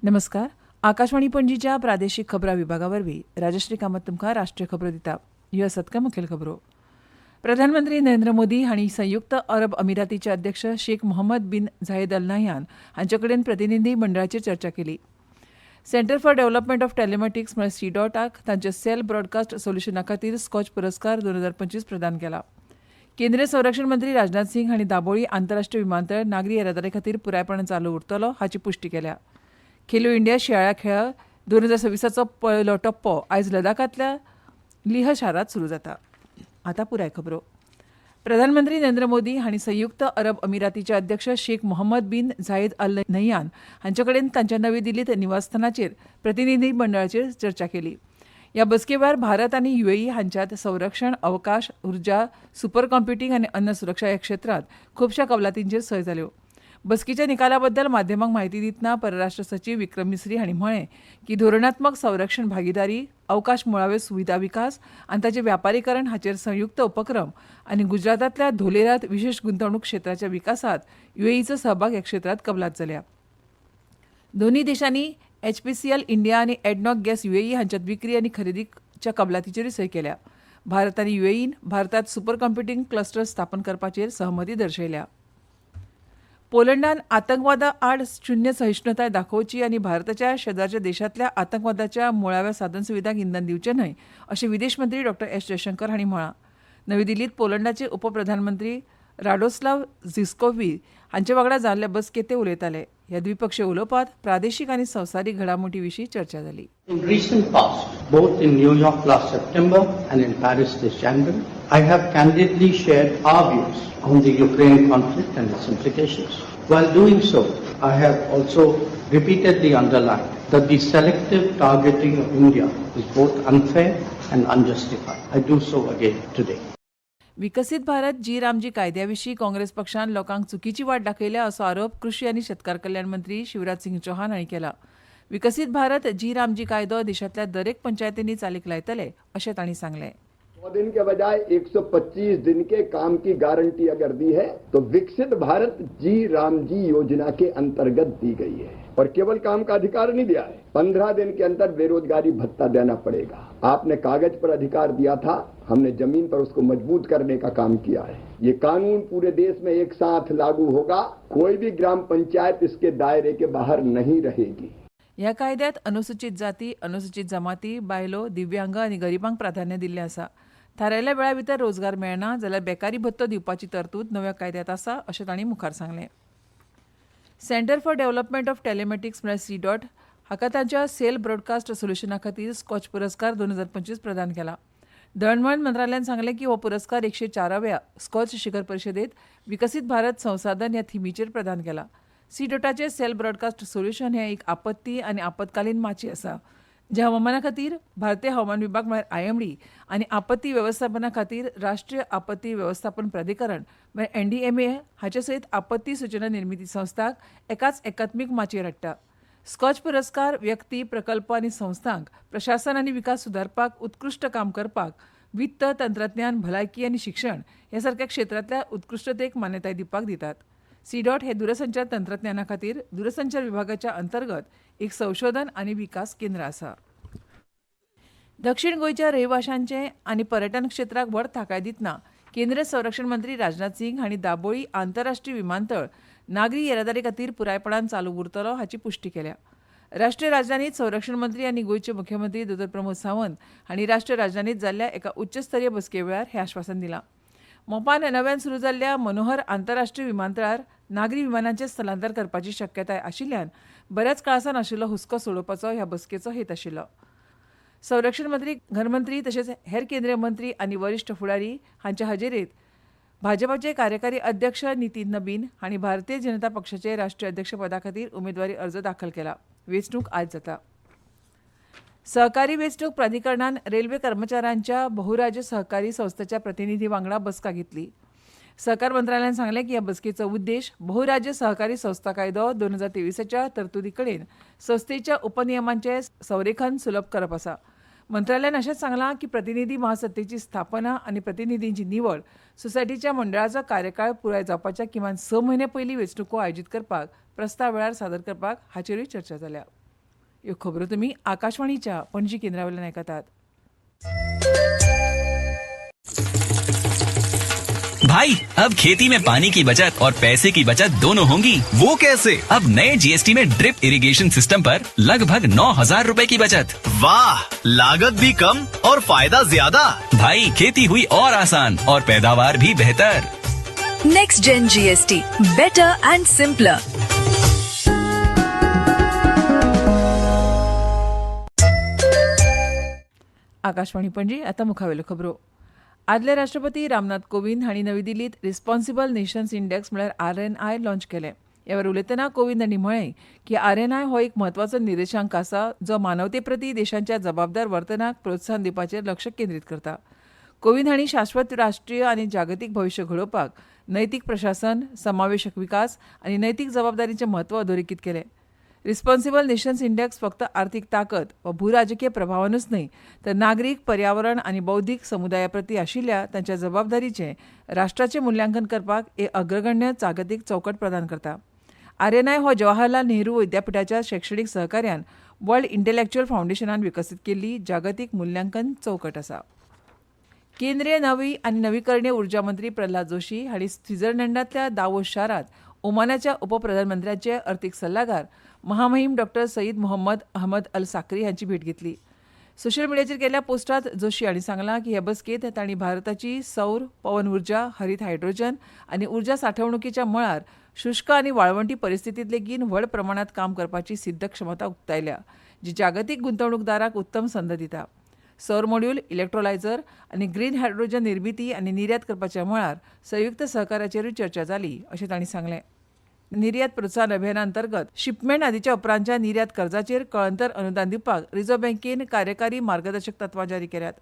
नमस्कार. आकाशवाणी पणजीच्या प्रादेशीक खबरां विभागावरवीं राजश्री कामत तुमकां राष्ट्रीय खबरो दिता. ह्यो आसात कांय मुखेल खबरो. प्रधानमंत्री नरेंद्र मोदी हांणी संयुक्त अरब अमिरातीचे अध्यक्ष शेख मोहम्मद बिन झायेद अल नाह्यान हांचे कडेन प्रतिनिधी मंडळाचेर चर्चा केली. Centre for development of telematics म्हळ्यार सीडॉटाक तांच्या सेल ब्रॉडकास्ट सोल्युशना खातीर स्कॉच पुरस्कार 2025 प्रदान केला. केंद्रीय संरक्षण मंत्री राजनाथ सिंग हांणी दाबोळी आंतरराष्ट्रीय विमानतळ नागरी येरादारी खातीर पुरायपणान चालू उरतलो हाची पुष्टी केल्या. खेलो इंडिया शियाळ्या खेळ 2026चो पयलो टप्पो आयज लडाखांतल्या लिह शारांत सुरू जाता. आतां पुराय खबरो. प्रधानमंत्री नरेंद्र मोदी हांणी संयुक्त अरब अमिरातीचे अध्यक्ष शेख मोहम्मद बिन झायेद अल नह्यान हांचे कडेन तांच्या नवी दिल्लीत निवासस्थानाचेर प्रतिनिधी मंडळाचेर चर्चा केली. ह्या बसके वेळार भारत आनी युएई हांच्यात संरक्षण, अवकाश, उर्जा, सुपर कॉम्प्युटिंग आनी अन्न सुरक्षा ह्या क्षेत्रांत खुबश्या कबलातींचेर सय जाल्यो. बसकेच्या निकाला बद्दल माध्यमांक म्हायती दितना परराष्ट्र सचीव विक्रम मिस्री हांणी म्हळें की धोरणात्मक संरक्षण भागीदारी, अवकाश मुळाव्यो सुविधा विकास आनी ताचें व्यापारीकरण हाचेर संयुक्त उपक्रम आनी गुजरातांतल्या धोलेरांत विशेष गुंतवणूक क्षेत्राच्या विकासांत युएईचो सहभाग ह्या क्षेत्रांत कबलात जाल्या. दोनूय देशांनी HPCL इंडिया आनी एडनॉक गॅस युएई हांच्यात विक्री आनी खरेदीच्या कबलातीचेर सय केल्या. भारत आनी युएईन भारतांत सुपर कॉम्प्युटिंग क्लस्टर स्थापन करपाचेर सहमती दर्शयल्या. पोलंडान आतंकवादा आड शून्य सहिष्णुताय दाखोवची आनी भारताच्या शेजारच्या देशांतल्या आतंकवादाच्या मुळाव्या साधनसुविधांक इंधन दिवचें न्हय अशें विदेश मंत्री डॉ. एस जयशंकर हांणी म्हळां. नवी दिल्लींत पोलंडाचे उपप्रधानमंत्री राडोस्लाव झिस्कोव्ही हांचे वांगडा जाल्ले बसकेंत ते उलयताले. ह्या द्विपक्षीय उलोवपांत प्रादेशीक आनी संवसारीक घडामोडी विशीं चर्चा जाली. In recent past, both in New York last September and in Paris this January, I have candidly shared our views on the Ukraine conflict and its implications. While doing so, I have also repeatedly underlined that the selective targeting of India is both unfair and unjustified. I do so again today. विकसीत भारत जी रामजी कायद्याविशीं काँग्रेस पक्षान लोकांक चुकीची वाट दाखयल्या असो आरोप कृषी आनी शेतकार कल्याण मंत्री शिवराज सिंग चौहान हांणी केला. विकसीत भारत जी रामजी कायदो देशांतल्या दरेक पंचायतींनी चालीक लायतले अशें तांणी सांगलें. 100 दिन के बजाय 125 दिन के काम की गारंटी अगर दी है तो विकसित भारत जी राम जी योजना के अंतर्गत दी गई है और केवल काम का अधिकार नहीं दिया है. 15 दिन के अंदर बेरोजगारी भत्ता देना पड़ेगा. आपने कागज पर अधिकार दिया था, हमने जमीन पर उसको मजबूत करने का काम किया है. ये कानून पूरे देश में एक साथ लागू होगा. कोई भी ग्राम पंचायत इसके दायरे के बाहर नहीं रहेगी. ह्या कायद्यांत अनुसूचित जाती, अनुसूचित जमाती, बायलो, दिव्यांग आनी गरिबांक प्राधान्य दिल्लें आसा. थारायल्ल्या वेळा भितर रोजगार मेळना जाल्यार बेकारी भत्तो दिवपाची तरतूद नव्या कायद्यांत आसा अशें तांणी मुखार सांगलें. Centre for development of telematics म्हळ्यार सीडॉट हाका तांच्या सेल ब्रॉडकास्ट सोल्युशना खातीर स्कॉच पुरस्कार 2025 प्रदान केला. दळणवळण मंत्रालयान सांगलें की हो पुरस्कार 104व्या स्कॉच शिखर परिशदेंत विकसीत भारत संसाधन ह्या थिमीचेर प्रदान केला. सीडॉटाचें सेल ब्रॉडकास्ट सोल्युशन हें एक आपत्ती आनी आपतकालीन माची आसा जे हवामाना खातीर भारतीय हवामान विभाग म्हळ्यार IMD आनी आपत्ती वेवस्थापना खातीर राष्ट्रीय आपत्ती वेवस्थापन प्राधिकरण म्हळ्यार NDMA हाचे सयत आपत्ती सूचना निर्मिती संस्थाक एकाच एकात्मीक माचयेर हाडटा. स्कॉच पुरस्कार व्यक्ती, प्रकल्प आनी संस्थांक प्रशासन आनी विकास सुदारपाक उत्कृश्ट काम करपाक वित्त, तंत्रज्ञान, भलायकी आनी शिक्षण ह्या सारक्या क्षेत्रांतल्या उत्कृश्टतेक मान्यताय दिवपाक दितात. सीडॉट हे दूरसंचार तंत्रज्ञाना खातीर दूरसंचार विभागाच्या अंतर्गत एक संशोधन आनी विकास केंद्र आसा. दक्षिण गोंयच्या रहिवाशांचे आनी पर्यटन क्षेत्राक व्हड थाकाय दितना केंद्रीय संरक्षण मंत्री राजनाथ सिंग हांणी दाबोळी आंतरराष्ट्रीय विमानतळ नागरी येरादारी खातीर पुरायपणान चालू उरतलो हाची पुष्टी केल्या. राष्ट्रीय राजधानीत संरक्षण मंत्री आनी गोंयचे मुख्यमंत्री दोतोर प्रमोद सावंत हांणी राष्ट्रीय राजधानीत जाल्ल्या एका उच्चस्तरीय बसके वेळार हें आश्वासन दिलां. मोपान नव्यान सुरू जाल्ल्या मनोहर आंतरराष्ट्रीय विमानतळार नागरी विमानांचें स्थलांतर करपाची शक्यताय आशिल्ल्यान बऱ्याच काळासावन आशिल्लो हुस्को सोडोवपाचो ह्या बसकेचो हेत आशिल्लो. संरक्षण मंत्री, घरमंत्री तशेंच हेर केंद्रीय मंत्री आनी वरिश्ठ फुडारी हांचे हाजेरीत भाजपाचे कार्यकारी अध्यक्ष नितीन नबीन हांणी भारतीय जनता पक्षाचे राष्ट्रीय अध्यक्ष पदा खातीर उमेदवारी अर्ज दाखल केला. वेंचणूक आयज जाता. सहकारी वेंचणूक प्राधिकरणान रेल्वे कर्मचाऱ्यांच्या बहुराज्य सहकारी संस्थेच्या प्रतिनिधी वांगडा बसका घेतली. सहकार मंत्रालयान सांगलें की ह्या बसकेचो उद्देश बहुराज्य सहकारी संस्था कायदो 2023च्या तरतुदी कडेन संस्थेच्या उपनियमांचें संरेखन सुलभ करप आसा. मंत्रालयान अशेंच सांगलां की प्रतिनिधी महासत्तेची स्थापना आनी प्रतिनिधींची निवड सोसायटीच्या मंडळाचो कार्यकाळ पुराय जावपाच्या किमान 6 म्हयने पयलीं वेंचणुको आयोजीत करपाक प्रस्ताव वेळार सादर करपाक हाचेरूय चर्चा जाल्या. ह्यो खबरो तुमी आकाशवाणीच्या पणजी केंद्रावयल्यान आयकतात. भाई अब खेती में पानी की बचत और पैसे की बचत दोनों होंगी. वो कैसे? अब नए जीएसटी में ड्रिप इरिगेशन सिस्टम पर लगभग 9,000 रूपए की बचत. वाह, लागत भी कम और फायदा ज्यादा. भाई खेती हुई और आसान और पैदावार भी बेहतर. Next gen GST, better and simpler. Akashvani Panaji आता मुखावेल्यो खबरो. आदले राष्ट्रपती रामनाथ कोविंद हांणी नवी दिल्लीत रिस्पॉन्सिबल नेशन्स इंडेक्स म्हळ्यार RNI लॉन्च केलें. ह्या वेळार उलयतना कोविंद हांणी म्हळें की RNI हो एक म्हत्वाचो निर्देशांक आसा जो मानवते प्रती देशांच्या जबाबदार वर्तनाक प्रोत्साहन दिवपाचेर लक्ष केंद्रीत करता. कोविंद हांणी शाश्वत राष्ट्रीय आनी जागतीक भविश्य घडोवपाक नैतीक प्रशासन, समावेशक विकास आनी नैतीक जबाबदारीचें म्हत्व अधोरेखीत केलें. रिस्पॉन्सिबल नेशन्स इंडेक्स फक्त आर्थीक ताकद वा भूराजकीय प्रभावानूच न्हय तर नागरीक, पर्यावरण आनी बौद्धीक समुदाया प्रती आशिल्ल्या तांच्या जबाबदारीचें राष्ट्राचें मुल्यांकन करपाक एक अग्रगण्य जागतीक चौकट प्रदान करता. RNI हो जवाहरलाल नेहरू विद्यापीठाच्या शैक्षणीक सहकार्यान वर्ल्ड इंटेलेक्च्युअल फावंडेशनान विकसीत केल्ली जागतीक मुल्यांकन चौकट आसा. केंद्रीय नवी आनी नवीकरणीय उर्जा मंत्री प्रल्हाद जोशी हांणी स्वित्झर्लंडांतल्या दावोस शारांत ओमानाच्या उपप्रधानमंत्र्याचे अर्थीक सल्लागार महामहीम डॉ. सईद मोहम्मद अहमद अल साकरी हांची भेट घेतली. सोशल मिडियाचेर केल्ल्या पोस्टांत जोशी हांणी सांगलां की हे बसकेंत तांणी भारताची सौर, पवन उर्जा, हरीत हायड्रोजन आनी उर्जा साठवणुकीच्या मळार शुष्क आनी वाळवंटी परिस्थितींत लेगीत व्हड प्रमाणांत काम करपाची सिद्ध क्षमता उक्तायल्या, जी जागतीक गुंतवणूकदारांक उत्तम संद दिता. सौर मॉड्यूल, इलेक्ट्रोलायझर आनी ग्रीन हायड्रोजन निर्मिती आनी निर्यात करपाच्या मळार संयुक्त सहकार्याचेरूय चर्चा जाली अशें तांणी सांगलें. निर्यात प्रोत्साहन अभियाना अंतर्गत शिपमेंट आदींच्या उपरांतच्या निर्यात कर्जाचेर कळंतर अनुदान दिवपाक रिझर्व्ह बँकेन कार्यकारी मार्गदर्शक तत्वां जारी केल्यात.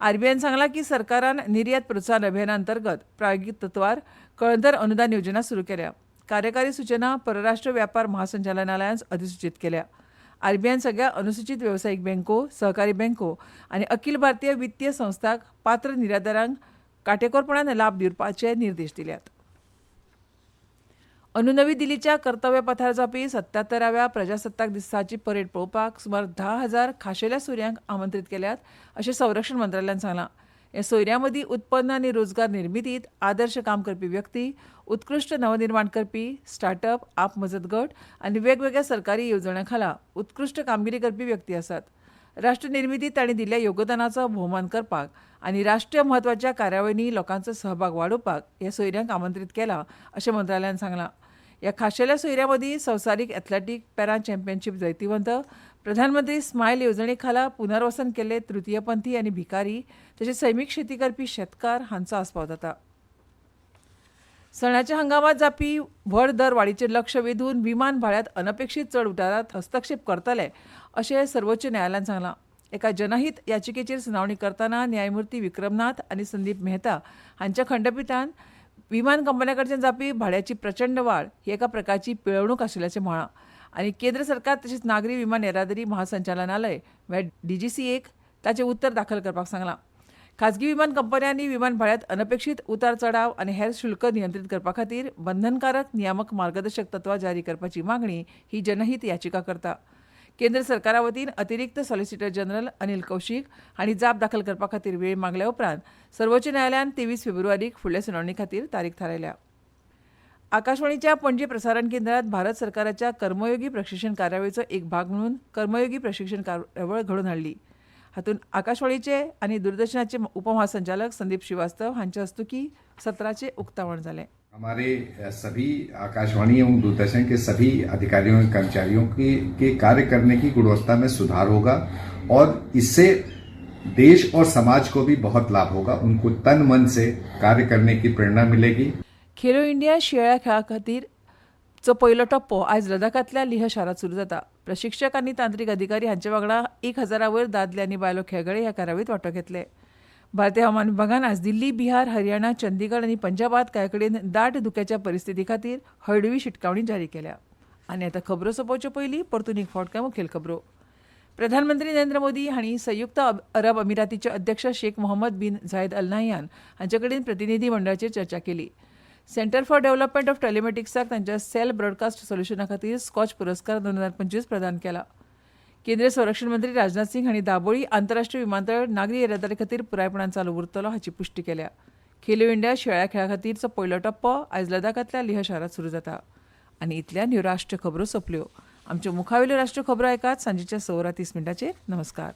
RBIन सांगलां की सरकारान निर्यात प्रोत्साहन अभियाना अंतर्गत प्रायोगीक तत्वार कळंतर अनुदान येवजण सुरू केल्या. कार्यकारी सूचना परराष्ट्र वेपार महासंचालनालयान अधिसूचित केल्या. RBIन सगळ्या अनुसूचित वेवसायीक बँको, सहकारी बँको आनी अखिल भारतीय वित्तीय संस्थांक पात्र निर्यातदारांक काटेकोरपणान लाभ दिवपाचे निर्देश दिल्यात. अंदू नवी दिल्लीच्या कर्तव्य पथार जावपी 77व्या प्रजासत्ताक दिसाची परेड पळोवपाक सुमार 10,000 खाशेल्या सोयऱ्यांक आमंत्रीत केल्यात अशें संरक्षण मंत्रालयान सांगलां. ह्या सोयऱ्यां मदीं उत्पन्न आनी रोजगार निर्मितीत आदर्श काम करपी व्यक्ती, उत्कृश्ट नवनिर्माण करपी, स्टार्टअप, आपमजत गट आनी वेगवेगळ्या सरकारी येवजण्यां खाला उत्कृश्ट कामगिरी करपी व्यक्ती आसात. राष्ट्र निर्मितीत तांणी दिल्ल्या योगदानाचो भोवमान करपाक आनी राष्ट्रीय म्हत्वाच्या कार्यावळींनी लोकांचो सहभाग वाडोवपाक ह्या सोयऱ्यांक आमंत्रीत केलां अशें मंत्रालयान सांगलां. ह्या खाशेल्या सोयऱ्यां मदीं संवसारीक एथलेटीक पॅरा चॅम्पियनशीप जैतिवंत, प्रधानमंत्री स्मायल येवजणे खाला पुनर्वसन केल्ले तृतीयपंथी आनी भिकारी तशेंच सैमीक शेती करपी शेतकार हांचो आस्पाव जाता. सणाच्या हंगामात जावपी व्हड दर वाडीचेर लक्ष वेधून विमान भाड्यांत अनपेक्षीत चड उतारात हस्तक्षेप करतले अशें सर्वोच्च न्यायालयान सांगलां. एका जनहीत याचिकेचेर सुनावणी करतना न्यायमूर्ती विक्रमनाथ आनी संदीप मेहता हांच्या खंडपीठान विमान कंपन्यां कडच्यान जावपी भाड्याची प्रचंड वाड ही एका प्रकारची पिळवणूक आशिल्ल्याचें म्हळां आनी केंद्र सरकार तशेंच नागरी विमान येरादारी महासंचालनालय म्हळ्यार DGCAक ताचें उत्तर दाखल करपाक सांगलां. खाजगी विमान कंपन्यांनी विमान भाड्यांत अनपेक्षीत उतार चडाव आनी हेर शुल्क नियंत्रीत करपा खातीर बंधनकारक नियामक मार्गदर्शक तत्वां जारी करपाची मागणी ही जनहीत याचिका करता. केंद्र सरकारा वतीन अतिरिक्त सॉलिसिटर जनरल अनिल कौशिक हांणी जाप दाखल करपा खातीर वेळ मागल्या उपरांत सर्वोच्च न्यायालयान 23 फेब्रुवारीक फुडले सुनावणी खातीर तारीख थारायल्या. आकाशवाणीच्या पणजी प्रसारण केंद्रांत भारत सरकाराच्या कर्मयोगी प्रशिक्षण कार्यावळीचो एक भाग म्हणून कर्मयोगी प्रशिक्षण कार्यावळ घडोवन हाडली. हातूंत आकाशवाणीचे आनी दूरदर्शनाचे उपमहासंचालक संदीप श्रीवास्तव हांच्या हस्तुकीं सत्राचें उक्तावण जालें. हमारे सभी आकाशवाणी एवं दूरदर्शन के सभी अधिकारियों और कर्मचारियों के कार्य करने की गुणवत्ता में सुधार होगा और इससे देश और समाज को भी बहुत लाभ होगा. उनको तन मन से कार्य करने की प्रेरणा मिलेगी. खेलो इंडिया शियाळ्या खेळा खातीरचो पयलो टप्पो आयज लडाखांतल्या लेह शारांत सुरू जाता. प्रशिक्षक आनी तांत्रीक अधिकारी हांचे वांगडा 1,000 वयर दादले आनी बायलो खेळगडे ह्या कार्यावळींत वांटो घेतले. भारतीय हवामान विभागान आज दिल्ली, बिहार, हरियाणा, चंदीगड आनी पंजाबात कांय कडेन दाट धुक्याच्या परिस्थिती खातीर हळडुवी शिटकावणी जारी केल्या. आनी आतां खबरो सोंपोवचे पयलीं परतून एक फावट कांय मुखेल खबरो. प्रधानमंत्री नरेंद्र मोदी हांणी संयुक्त अरब अमिरातीचे अध्यक्ष शेख मोहम्मद बिन झायद अल नाह्यान हांचे कडेन प्रतिनिधी मंडळाचेर चर्चा केली. सेंटर फॉर डेव्हलपमेंट ऑफ टेलिमेटिक्साक तांच्या सेल ब्रॉडकास्ट सोल्युशना खातीर स्कॉच पुरस्कार 2025 प्रदान केला. केंद्रीय संरक्षण मंत्री राजनाथ सिंग हांणी दाबोळी आंतरराष्ट्रीय विमानतळ नागरी येरादारी खातीर पुरायपणान चालू उरतलो हाची पुष्टी केल्या. खेलो इंडिया शिळ्या खेळा खातीरचो पयलो टप्पो आयज लडाखांतल्या लेह शारांत सुरू जाता. आनी इतल्यान ह्यो राष्ट्रीय खबरो सोंपल्यो. आमच्यो मुखावेल्यो राष्ट्रीय खबरो आयकात सांजेच्या 6:30 नमस्कार.